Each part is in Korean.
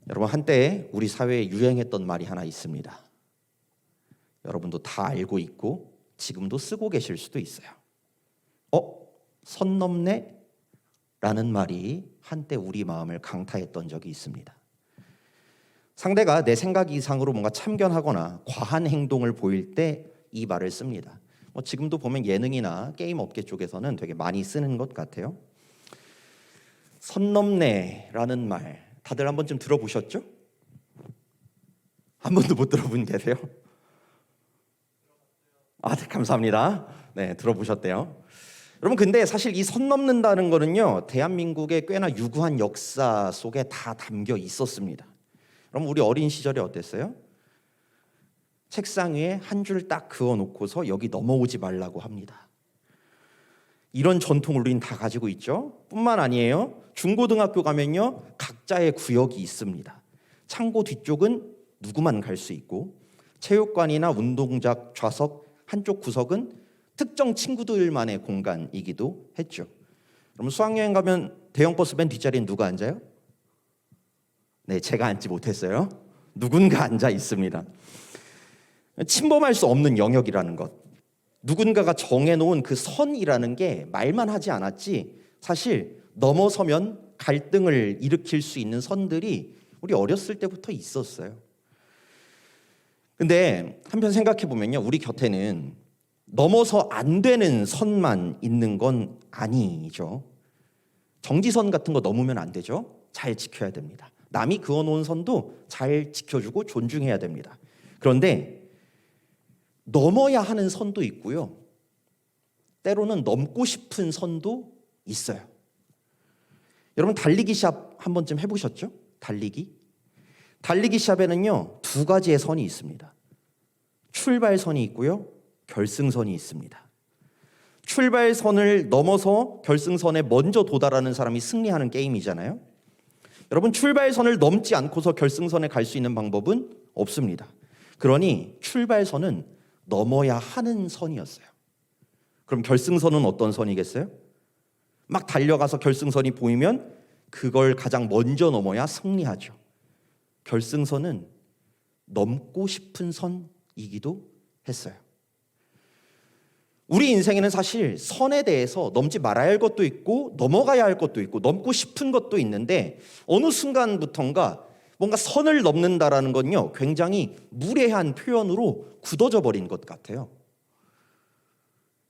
여러분, 한때 우리 사회에 유행했던 말이 하나 있습니다. 여러분도 다 알고 있고 지금도 쓰고 계실 수도 있어요. 선 넘네? 라는 말이 한때 우리 마음을 강타했던 적이 있습니다. 상대가 내 생각 이상으로 뭔가 참견하거나 과한 행동을 보일 때 이 말을 씁니다. 지금도 보면 예능이나 게임 업계 쪽에서는 되게 많이 쓰는 것 같아요. 선 넘네라는 말 다들 한 번쯤 들어보셨죠? 한 번도 못 들어본 계세요? 네, 감사합니다. 네, 들어보셨대요. 여러분, 근데 사실 이 선 넘는다는 거는요, 대한민국의 꽤나 유구한 역사 속에 다 담겨 있었습니다. 그럼 우리 어린 시절에 어땠어요? 책상 위에 한 줄 딱 그어놓고서 여기 넘어오지 말라고 합니다. 이런 전통을 우리는 다 가지고 있죠. 뿐만 아니에요. 중고등학교 가면요, 각자의 구역이 있습니다. 창고 뒤쪽은 누구만 갈 수 있고, 체육관이나 운동장 좌석 한쪽 구석은 특정 친구들만의 공간이기도 했죠. 그럼 수학여행 가면 대형 버스 맨 뒷자리엔 누가 앉아요? 네, 제가 앉지 못했어요. 누군가 앉아 있습니다. 침범할 수 없는 영역이라는 것, 누군가가 정해놓은 그 선이라는 게 말만 하지 않았지 사실 넘어서면 갈등을 일으킬 수 있는 선들이 우리 어렸을 때부터 있었어요. 근데 한편 생각해 보면요, 우리 곁에는 넘어서 안 되는 선만 있는 건 아니죠. 정지선 같은 거 넘으면 안 되죠. 잘 지켜야 됩니다. 남이 그어놓은 선도 잘 지켜주고 존중해야 됩니다. 그런데 넘어야 하는 선도 있고요, 때로는 넘고 싶은 선도 있어요. 여러분, 달리기 시합 한 번쯤 해보셨죠? 달리기 시합에는요, 두 가지의 선이 있습니다. 출발선이 있고요, 결승선이 있습니다. 출발선을 넘어서 결승선에 먼저 도달하는 사람이 승리하는 게임이잖아요. 여러분, 출발선을 넘지 않고서 결승선에 갈 수 있는 방법은 없습니다. 그러니 출발선은 넘어야 하는 선이었어요. 그럼 결승선은 어떤 선이겠어요? 막 달려가서 결승선이 보이면 그걸 가장 먼저 넘어야 승리하죠. 결승선은 넘고 싶은 선이기도 했어요. 우리 인생에는 사실 선에 대해서 넘지 말아야 할 것도 있고 넘어가야 할 것도 있고 넘고 싶은 것도 있는데, 어느 순간부턴가 뭔가 선을 넘는다라는 건요, 굉장히 무례한 표현으로 굳어져 버린 것 같아요.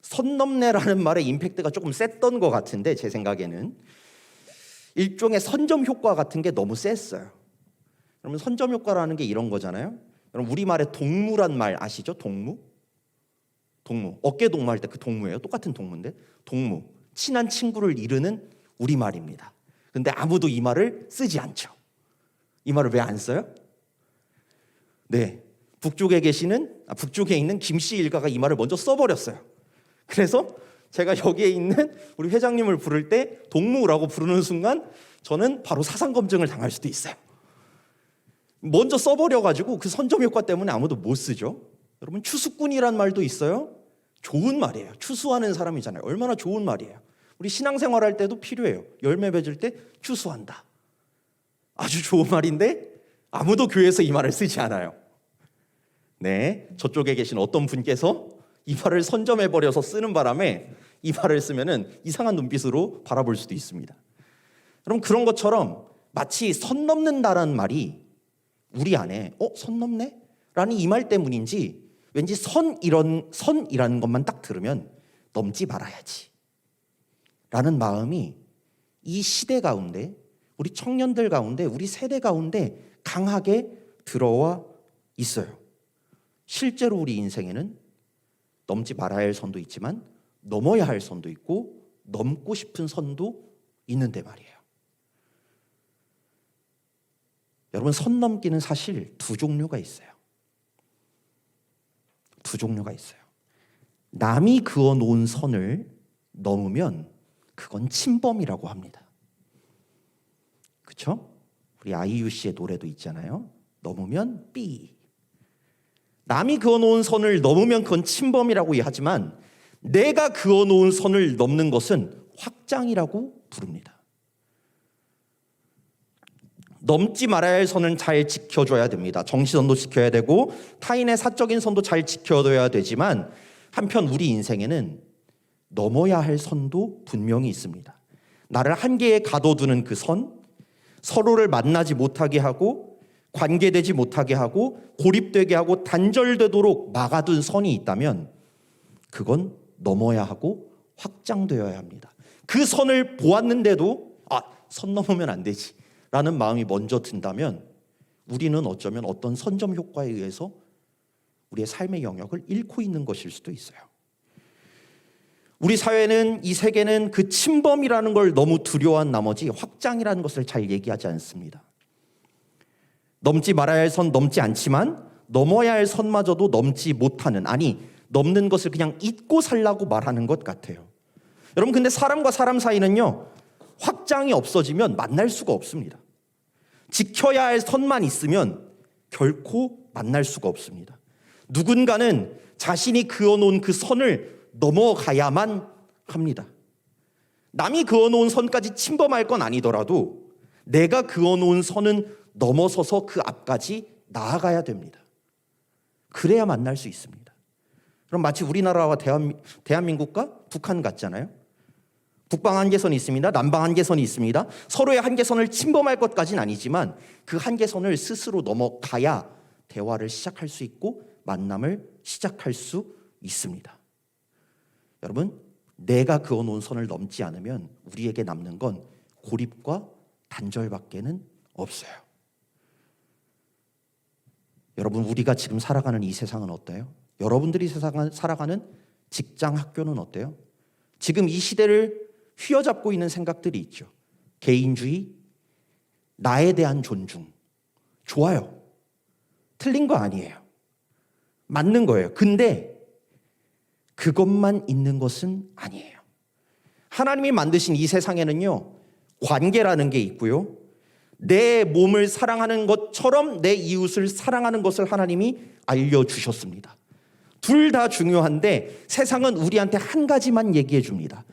선 넘네라는 말의 임팩트가 조금 셌던 것 같은데, 제 생각에는 일종의 선점 효과 같은 게 너무 셌어요. 그러면 선점 효과라는 게 이런 거잖아요. 여러분, 우리말에 동무란 말 아시죠? 동무? 어깨 동무 할 때 그 동무예요. 똑같은 동무인데, 동무, 친한 친구를 이르는 우리말입니다. 근데 아무도 이 말을 쓰지 않죠. 이 말을 왜 안 써요? 네, 북쪽에 있는 김씨 일가가 이 말을 먼저 써버렸어요. 그래서 제가 여기에 있는 우리 회장님을 부를 때 동무라고 부르는 순간 저는 바로 사상 검증을 당할 수도 있어요. 먼저 써버려가지고 그 선점 효과 때문에 아무도 못 쓰죠. 여러분, 추수꾼이란 말도 있어요. 좋은 말이에요. 추수하는 사람이잖아요. 얼마나 좋은 말이에요. 우리 신앙생활 할 때도 필요해요. 열매 맺을 때 추수한다. 아주 좋은 말인데 아무도 교회에서 이 말을 쓰지 않아요. 네, 저쪽에 계신 어떤 분께서 이 말을 선점해버려서 쓰는 바람에 이 말을 쓰면은 이상한 눈빛으로 바라볼 수도 있습니다. 그럼 그런 것처럼 마치 선 넘는다라는 말이 우리 안에 선 넘네? 라는 이 말 때문인지 왠지 선이라는 것만 딱 들으면 넘지 말아야지 라는 마음이 이 시대 가운데, 우리 청년들 가운데, 우리 세대 가운데 강하게 들어와 있어요. 실제로 우리 인생에는 넘지 말아야 할 선도 있지만 넘어야 할 선도 있고 넘고 싶은 선도 있는데 말이에요. 여러분, 선 넘기는 사실 두 종류가 있어요. 남이 그어놓은 선을 넘으면 그건 침범이라고 합니다. 그렇죠? 우리 아이유 씨의 노래도 있잖아요. 넘으면 삐. 남이 그어놓은 선을 넘으면 그건 침범이라고 하지만 내가 그어놓은 선을 넘는 것은 확장이라고 부릅니다. 넘지 말아야 할 선은 잘 지켜줘야 됩니다. 정치선도 지켜야 되고 타인의 사적인 선도 잘 지켜둬야 되지만 한편 우리 인생에는 넘어야 할 선도 분명히 있습니다. 나를 한계에 가둬두는 그 선, 서로를 만나지 못하게 하고 관계되지 못하게 하고 고립되게 하고 단절되도록 막아둔 선이 있다면 그건 넘어야 하고 확장되어야 합니다. 그 선을 보았는데도 선 넘으면 안 되지 라는 마음이 먼저 든다면 우리는 어쩌면 어떤 선점 효과에 의해서 우리의 삶의 영역을 잃고 있는 것일 수도 있어요. 우리 사회는, 이 세계는 그 침범이라는 걸 너무 두려워한 나머지 확장이라는 것을 잘 얘기하지 않습니다. 넘지 말아야 할 선 넘지 않지만 넘어야 할 선마저도 넘지 못하는, 아니 넘는 것을 그냥 잊고 살라고 말하는 것 같아요. 여러분, 근데 사람과 사람 사이는요, 확장이 없어지면 만날 수가 없습니다. 지켜야 할 선만 있으면 결코 만날 수가 없습니다. 누군가는 자신이 그어놓은 그 선을 넘어가야만 합니다. 남이 그어놓은 선까지 침범할 건 아니더라도 내가 그어놓은 선은 넘어서서 그 앞까지 나아가야 됩니다. 그래야 만날 수 있습니다. 그럼 마치 우리나라와 대한민국과 북한 같잖아요. 북방 한계선이 있습니다. 남방 한계선이 있습니다. 서로의 한계선을 침범할 것까지는 아니지만 그 한계선을 스스로 넘어가야 대화를 시작할 수 있고 만남을 시작할 수 있습니다. 여러분, 내가 그어놓은 선을 넘지 않으면 우리에게 남는 건 고립과 단절밖에는 없어요. 여러분, 우리가 지금 살아가는 이 세상은 어때요? 여러분들이 살아가는 직장, 학교는 어때요? 지금 이 시대를 휘어잡고 있는 생각들이 있죠. 개인주의, 나에 대한 존중. 좋아요. 틀린 거 아니에요. 맞는 거예요. 근데 그것만 있는 것은 아니에요. 하나님이 만드신 이 세상에는요, 관계라는 게 있고요, 내 몸을 사랑하는 것처럼 내 이웃을 사랑하는 것을 하나님이 알려주셨습니다. 둘 다 중요한데 세상은 우리한테 한 가지만 얘기해 줍니다.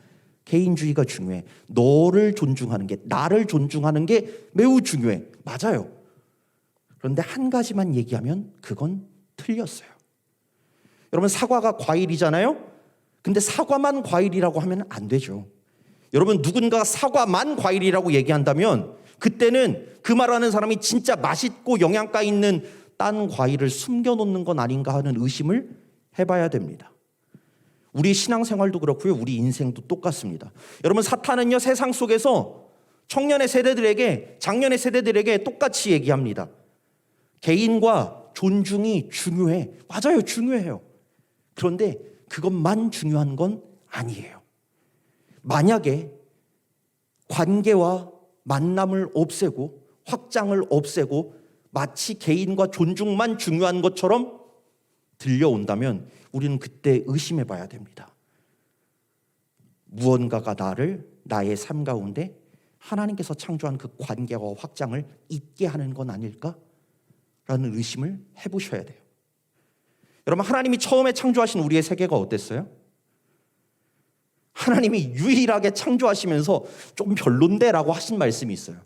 개인주의가 중요해. 너를 존중하는 게, 나를 존중하는 게 매우 중요해. 맞아요. 그런데 한 가지만 얘기하면 그건 틀렸어요. 여러분, 사과가 과일이잖아요. 근데 사과만 과일이라고 하면 안 되죠. 여러분, 누군가 사과만 과일이라고 얘기한다면 그때는 그 말하는 사람이 진짜 맛있고 영양가 있는 딴 과일을 숨겨놓는 건 아닌가 하는 의심을 해봐야 됩니다. 우리 신앙생활도 그렇고요, 우리 인생도 똑같습니다. 여러분, 사탄은요, 세상 속에서 청년의 세대들에게, 장년의 세대들에게 똑같이 얘기합니다. 개인과 존중이 중요해. 맞아요, 중요해요. 그런데 그것만 중요한 건 아니에요. 만약에 관계와 만남을 없애고 확장을 없애고 마치 개인과 존중만 중요한 것처럼 들려온다면 우리는 그때 의심해 봐야 됩니다. 무언가가 나의 삶 가운데 하나님께서 창조한 그 관계와 확장을 잊게 하는 건 아닐까? 라는 의심을 해보셔야 돼요. 여러분, 하나님이 처음에 창조하신 우리의 세계가 어땠어요? 하나님이 유일하게 창조하시면서 좀 별론데 라고 하신 말씀이 있어요.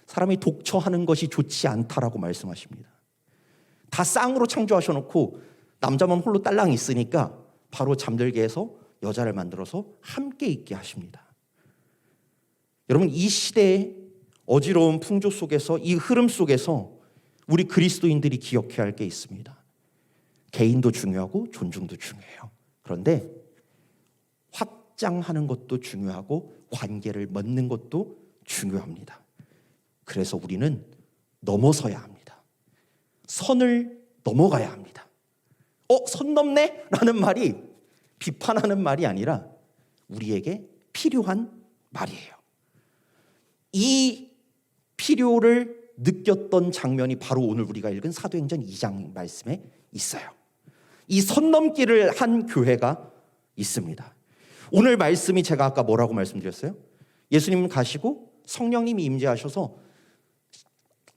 사람이 독처하는 것이 좋지 않다라고 말씀하십니다. 다 쌍으로 창조하셔놓고 남자만 홀로 딸랑 있으니까 바로 잠들게 해서 여자를 만들어서 함께 있게 하십니다. 여러분, 이 시대의 어지러운 풍조 속에서, 이 흐름 속에서 우리 그리스도인들이 기억해야 할 게 있습니다. 개인도 중요하고 존중도 중요해요. 그런데 확장하는 것도 중요하고 관계를 맺는 것도 중요합니다. 그래서 우리는 넘어서야 합니다. 선을 넘어가야 합니다. 선 넘네? 라는 말이 비판하는 말이 아니라 우리에게 필요한 말이에요. 이 필요를 느꼈던 장면이 바로 오늘 우리가 읽은 사도행전 2장 말씀에 있어요. 이 선 넘기를 한 교회가 있습니다. 오늘 말씀이 제가 아까 뭐라고 말씀드렸어요? 예수님 가시고 성령님이 임재하셔서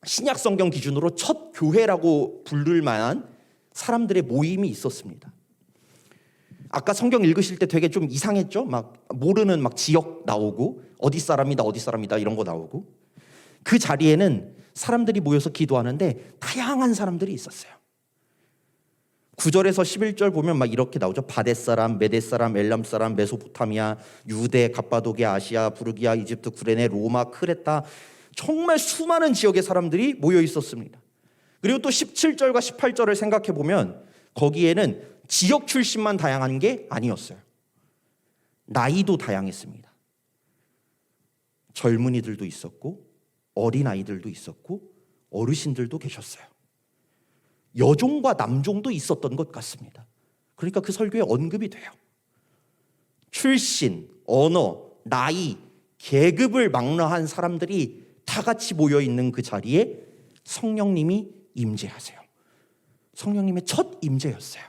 신약 성경 기준으로 첫 교회라고 부를 만한 사람들의 모임이 있었습니다. 아까 성경 읽으실 때 되게 좀 이상했죠? 막 모르는 막 지역 나오고 어디 사람이다 이런 거 나오고, 그 자리에는 사람들이 모여서 기도하는데 다양한 사람들이 있었어요. 9절에서 11절 보면 막 이렇게 나오죠. 바댓 사람, 메대 사람, 엘람 사람, 메소포타미아, 유대, 갑바도기아, 아시아, 부르기아, 이집트, 구레네, 로마, 크레타, 정말 수많은 지역의 사람들이 모여 있었습니다. 그리고 또 17절과 18절을 생각해 보면 거기에는 지역 출신만 다양한 게 아니었어요. 나이도 다양했습니다. 젊은이들도 있었고 어린아이들도 있었고 어르신들도 계셨어요. 여종과 남종도 있었던 것 같습니다. 그러니까 그 설교에 언급이 돼요. 출신, 언어, 나이, 계급을 망라한 사람들이 다 같이 모여 있는 그 자리에 성령님이 임재하세요. 성령님의 첫 임재였어요.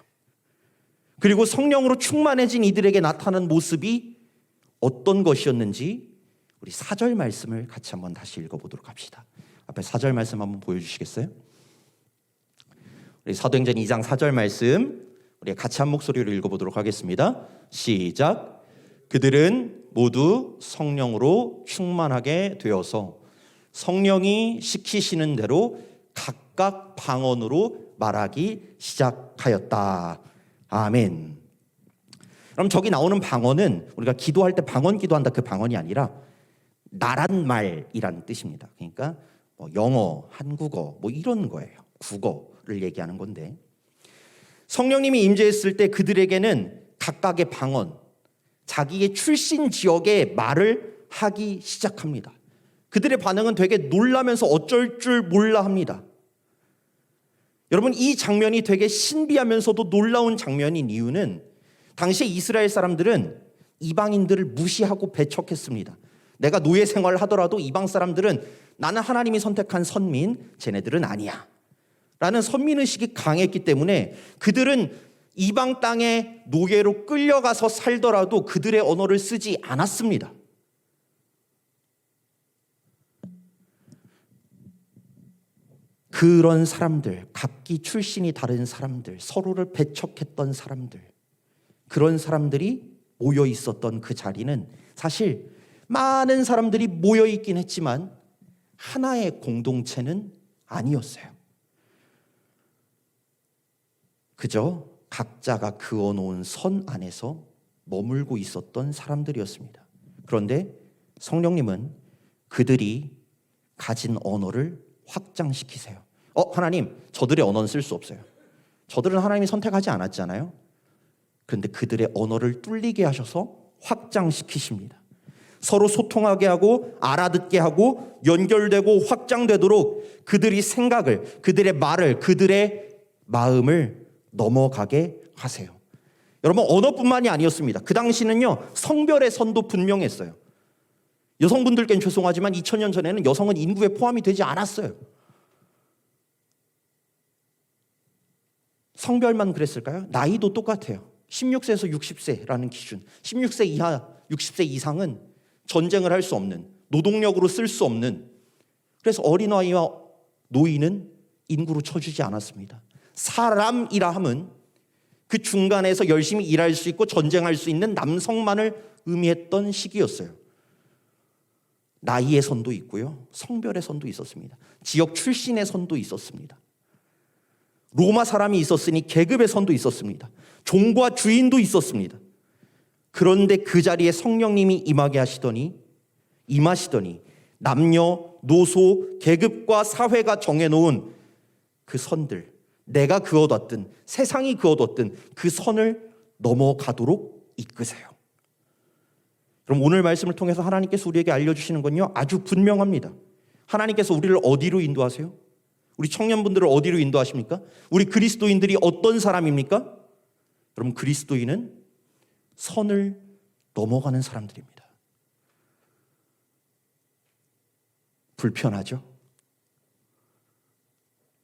그리고 성령으로 충만해진 이들에게 나타난 모습이 어떤 것이었는지 우리 4절 말씀을 같이 한번 다시 읽어보도록 합시다. 앞에 4절 말씀 한번 보여주시겠어요? 우리 사도행전 2장 4절 말씀 우리 같이 한 목소리로 읽어보도록 하겠습니다. 시작. 그들은 모두 성령으로 충만하게 되어서 성령이 시키시는 대로 각각 방언으로 말하기 시작하였다. 아멘. 그럼 저기 나오는 방언은 우리가 기도할 때 방언 기도한다 그 방언이 아니라 나란 말이라는 뜻입니다. 그러니까 뭐 영어, 한국어 뭐 이런 거예요. 국어를 얘기하는 건데 성령님이 임재했을 때 그들에게는 각각의 방언, 자기의 출신 지역의 말을 하기 시작합니다. 그들의 반응은 되게 놀라면서 어쩔 줄 몰라 합니다. 여러분, 이 장면이 되게 신비하면서도 놀라운 장면인 이유는 당시에 이스라엘 사람들은 이방인들을 무시하고 배척했습니다. 내가 노예 생활을 하더라도 이방 사람들은 나는 하나님이 선택한 선민, 쟤네들은 아니야 라는 선민의식이 강했기 때문에 그들은 이방 땅에 노예로 끌려가서 살더라도 그들의 언어를 쓰지 않았습니다. 그런 사람들, 각기 출신이 다른 사람들, 서로를 배척했던 사람들, 그런 사람들이 모여 있었던 그 자리는 사실 많은 사람들이 모여 있긴 했지만 하나의 공동체는 아니었어요. 그저 각자가 그어놓은 선 안에서 머물고 있었던 사람들이었습니다. 그런데 성령님은 그들이 가진 언어를 확장시키세요. 하나님, 저들의 언어는 쓸 수 없어요. 저들은 하나님이 선택하지 않았잖아요. 그런데 그들의 언어를 뚫리게 하셔서 확장시키십니다. 서로 소통하게 하고 알아듣게 하고 연결되고 확장되도록 그들이 생각을, 그들의 말을, 그들의 마음을 넘어가게 하세요. 여러분, 언어뿐만이 아니었습니다. 그 당시는요, 성별의 선도 분명했어요. 여성분들께는 죄송하지만 2000년 전에는 여성은 인구에 포함이 되지 않았어요. 성별만 그랬을까요? 나이도 똑같아요. 16세에서 60세라는 기준. 16세 이하, 60세 이상은 전쟁을 할 수 없는, 노동력으로 쓸 수 없는, 그래서 어린아이와 노인은 인구로 쳐주지 않았습니다. 사람이라 함은 그 중간에서 열심히 일할 수 있고 전쟁할 수 있는 남성만을 의미했던 시기였어요. 나이의 선도 있고요, 성별의 선도 있었습니다. 지역 출신의 선도 있었습니다. 로마 사람이 있었으니 계급의 선도 있었습니다. 종과 주인도 있었습니다. 그런데 그 자리에 성령님이 임하시더니 남녀, 노소, 계급과 사회가 정해놓은 그 선들, 내가 그어뒀든 세상이 그어뒀든 그 선을 넘어가도록 이끄세요. 그럼 오늘 말씀을 통해서 하나님께서 우리에게 알려주시는 건요, 아주 분명합니다. 하나님께서 우리를 어디로 인도하세요? 우리 청년분들을 어디로 인도하십니까? 우리 그리스도인들이 어떤 사람입니까? 여러분, 그리스도인은 선을 넘어가는 사람들입니다. 불편하죠?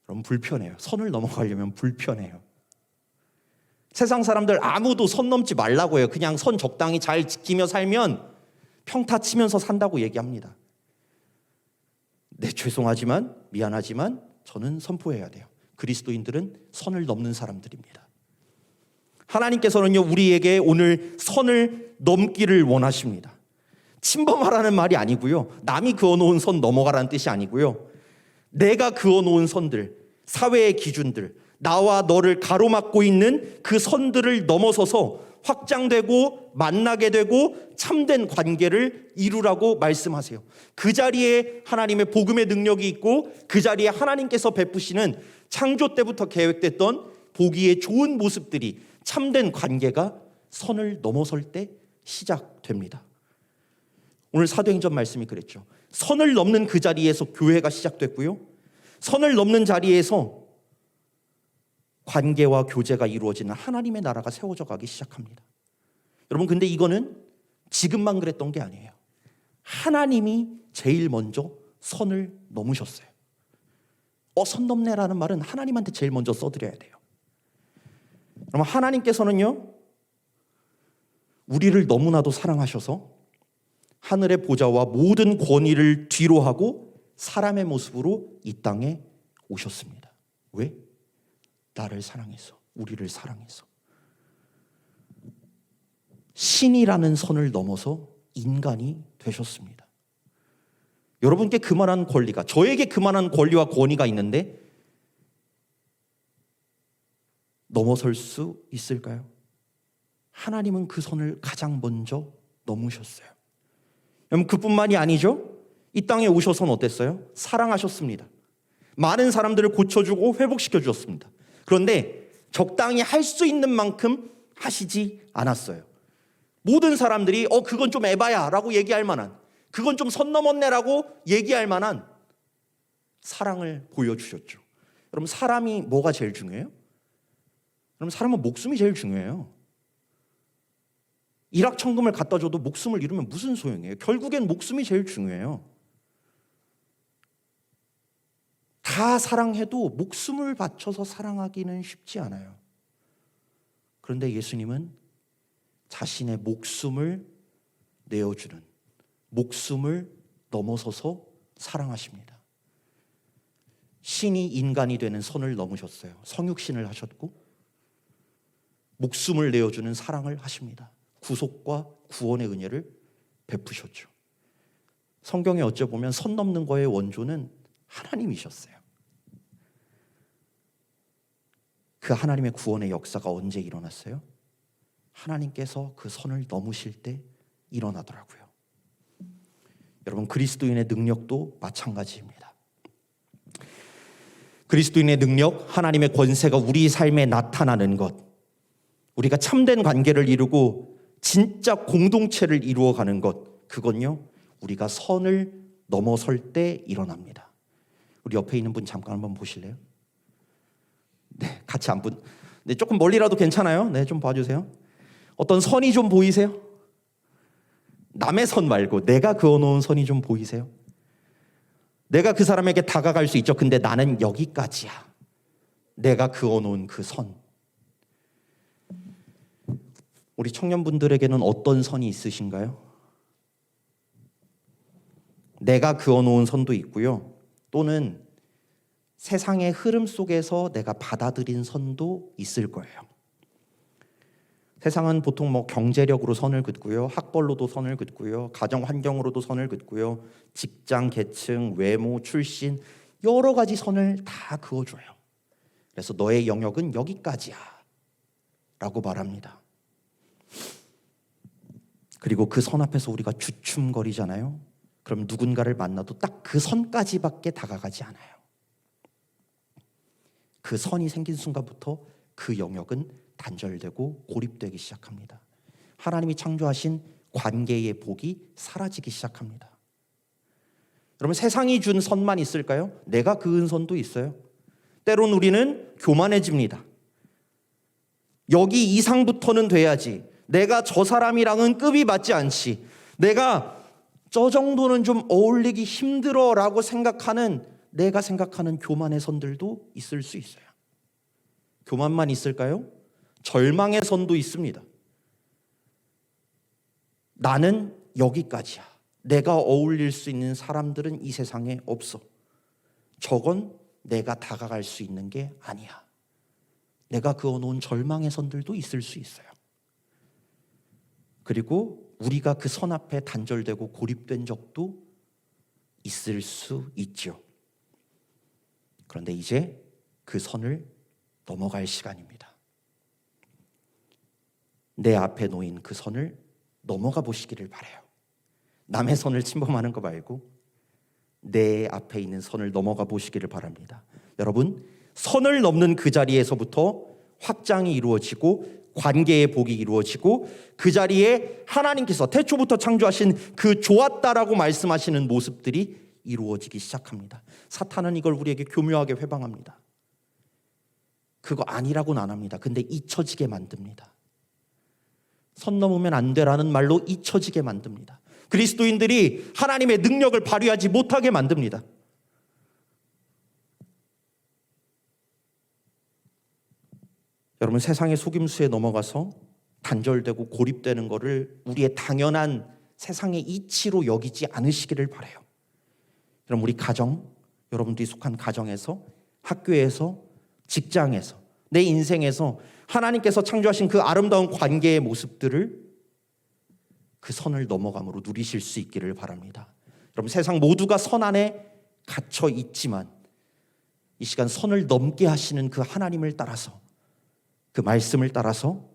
여러분, 불편해요. 선을 넘어가려면 불편해요. 세상 사람들 아무도 선 넘지 말라고 해요. 그냥 선 적당히 잘 지키며 살면 평타 치면서 산다고 얘기합니다. 네, 죄송하지만, 미안하지만 저는 선포해야 돼요. 그리스도인들은 선을 넘는 사람들입니다. 하나님께서는요, 우리에게 오늘 선을 넘기를 원하십니다. 침범하라는 말이 아니고요, 남이 그어놓은 선 넘어가라는 뜻이 아니고요, 내가 그어놓은 선들, 사회의 기준들, 나와 너를 가로막고 있는 그 선들을 넘어서서 확장되고 만나게 되고 참된 관계를 이루라고 말씀하세요. 그 자리에 하나님의 복음의 능력이 있고 그 자리에 하나님께서 베푸시는 창조 때부터 계획됐던 보기에 좋은 모습들이 참된 관계가 선을 넘어설 때 시작됩니다. 오늘 사도행전 말씀이 그랬죠. 선을 넘는 그 자리에서 교회가 시작됐고요. 선을 넘는 자리에서 관계와 교제가 이루어지는 하나님의 나라가 세워져 가기 시작합니다. 여러분, 근데 이거는 지금만 그랬던 게 아니에요. 하나님이 제일 먼저 선을 넘으셨어요. 선 넘네라는 말은 하나님한테 제일 먼저 써드려야 돼요. 그럼 하나님께서는요, 우리를 너무나도 사랑하셔서 하늘의 보좌와 모든 권위를 뒤로 하고 사람의 모습으로 이 땅에 오셨습니다. 왜? 나를 사랑해서, 우리를 사랑해서. 신이라는 선을 넘어서 인간이 되셨습니다. 여러분께 그만한 권리가, 저에게 그만한 권리와 권위가 있는데 넘어설 수 있을까요? 하나님은 그 선을 가장 먼저 넘으셨어요. 여러분, 그뿐만이 아니죠. 이 땅에 오셔서는 어땠어요? 사랑하셨습니다. 많은 사람들을 고쳐주고 회복시켜 주셨습니다. 그런데 적당히 할 수 있는 만큼 하시지 않았어요. 모든 사람들이 그건 좀 에바야 라고 얘기할 만한, 그건 좀 선 넘었네 라고 얘기할 만한 사랑을 보여주셨죠. 여러분, 사람이 뭐가 제일 중요해요? 여러분, 사람은 목숨이 제일 중요해요. 일확천금을 갖다 줘도 목숨을 잃으면 무슨 소용이에요? 결국엔 목숨이 제일 중요해요. 다 사랑해도 목숨을 바쳐서 사랑하기는 쉽지 않아요. 그런데 예수님은 자신의 목숨을 내어주는, 목숨을 넘어서서 사랑하십니다. 신이 인간이 되는 선을 넘으셨어요. 성육신을 하셨고 목숨을 내어주는 사랑을 하십니다. 구속과 구원의 은혜를 베푸셨죠. 성경에 어찌 보면 선 넘는 거의 원조는 하나님이셨어요. 그 하나님의 구원의 역사가 언제 일어났어요? 하나님께서 그 선을 넘으실 때 일어나더라고요. 여러분, 그리스도인의 능력도 마찬가지입니다. 그리스도인의 능력, 하나님의 권세가 우리 삶에 나타나는 것, 우리가 참된 관계를 이루고 진짜 공동체를 이루어가는 것, 그건요, 우리가 선을 넘어설 때 일어납니다. 우리 옆에 있는 분 잠깐 한번 보실래요? 네, 같이 안 분. 네, 조금 멀리라도 괜찮아요. 네, 좀 봐주세요. 어떤 선이 좀 보이세요? 남의 선 말고 내가 그어놓은 선이 좀 보이세요? 내가 그 사람에게 다가갈 수 있죠. 근데 나는 여기까지야. 내가 그어놓은 그 선. 우리 청년분들에게는 어떤 선이 있으신가요? 내가 그어놓은 선도 있고요. 또는 세상의 흐름 속에서 내가 받아들인 선도 있을 거예요. 세상은 보통 경제력으로 선을 긋고요, 학벌로도 선을 긋고요, 가정 환경으로도 선을 긋고요, 직장, 계층, 외모, 출신, 여러 가지 선을 다 그어줘요. 그래서 너의 영역은 여기까지야 라고 말합니다. 그리고 그 선 앞에서 우리가 주춤거리잖아요. 그럼 누군가를 만나도 딱 그 선까지밖에 다가가지 않아요. 그 선이 생긴 순간부터 그 영역은 단절되고 고립되기 시작합니다. 하나님이 창조하신 관계의 복이 사라지기 시작합니다. 여러분, 세상이 준 선만 있을까요? 내가 그은 선도 있어요. 때론 우리는 교만해집니다. 여기 이상부터는 돼야지. 내가 저 사람이랑은 급이 맞지 않지. 내가 저 정도는 좀 어울리기 힘들어라고 생각하는, 내가 생각하는 교만의 선들도 있을 수 있어요. 교만만 있을까요? 절망의 선도 있습니다. 나는 여기까지야. 내가 어울릴 수 있는 사람들은 이 세상에 없어. 저건 내가 다가갈 수 있는 게 아니야. 내가 그어놓은 절망의 선들도 있을 수 있어요. 그리고 우리가 그 선 앞에 단절되고 고립된 적도 있을 수 있죠. 그런데 이제 그 선을 넘어갈 시간입니다. 내 앞에 놓인 그 선을 넘어가 보시기를 바라요. 남의 선을 침범하는 거 말고 내 앞에 있는 선을 넘어가 보시기를 바랍니다. 여러분, 선을 넘는 그 자리에서부터 확장이 이루어지고 관계의 복이 이루어지고 그 자리에 하나님께서 태초부터 창조하신 그 좋았다라고 말씀하시는 모습들이 이루어지기 시작합니다. 사탄은 이걸 우리에게 교묘하게 회방합니다. 그거 아니라고는 안 합니다. 근데 잊혀지게 만듭니다. 선 넘으면 안 되라는 말로 잊혀지게 만듭니다. 그리스도인들이 하나님의 능력을 발휘하지 못하게 만듭니다. 여러분, 세상의 속임수에 넘어가서 단절되고 고립되는 것을 우리의 당연한 세상의 이치로 여기지 않으시기를 바라요. 여러분, 우리 가정, 여러분들이 속한 가정에서, 학교에서, 직장에서, 내 인생에서 하나님께서 창조하신 그 아름다운 관계의 모습들을 그 선을 넘어감으로 누리실 수 있기를 바랍니다. 여러분, 세상 모두가 선 안에 갇혀 있지만 이 시간 선을 넘게 하시는 그 하나님을 따라서, 그 말씀을 따라서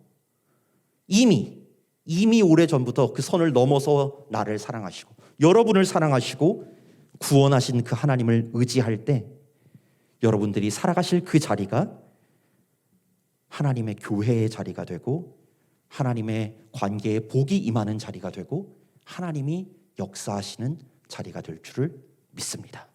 이미 오래전부터 그 선을 넘어서 나를 사랑하시고 여러분을 사랑하시고 구원하신 그 하나님을 의지할 때 여러분들이 살아가실 그 자리가 하나님의 교회의 자리가 되고 하나님의 관계에 복이 임하는 자리가 되고 하나님이 역사하시는 자리가 될 줄을 믿습니다.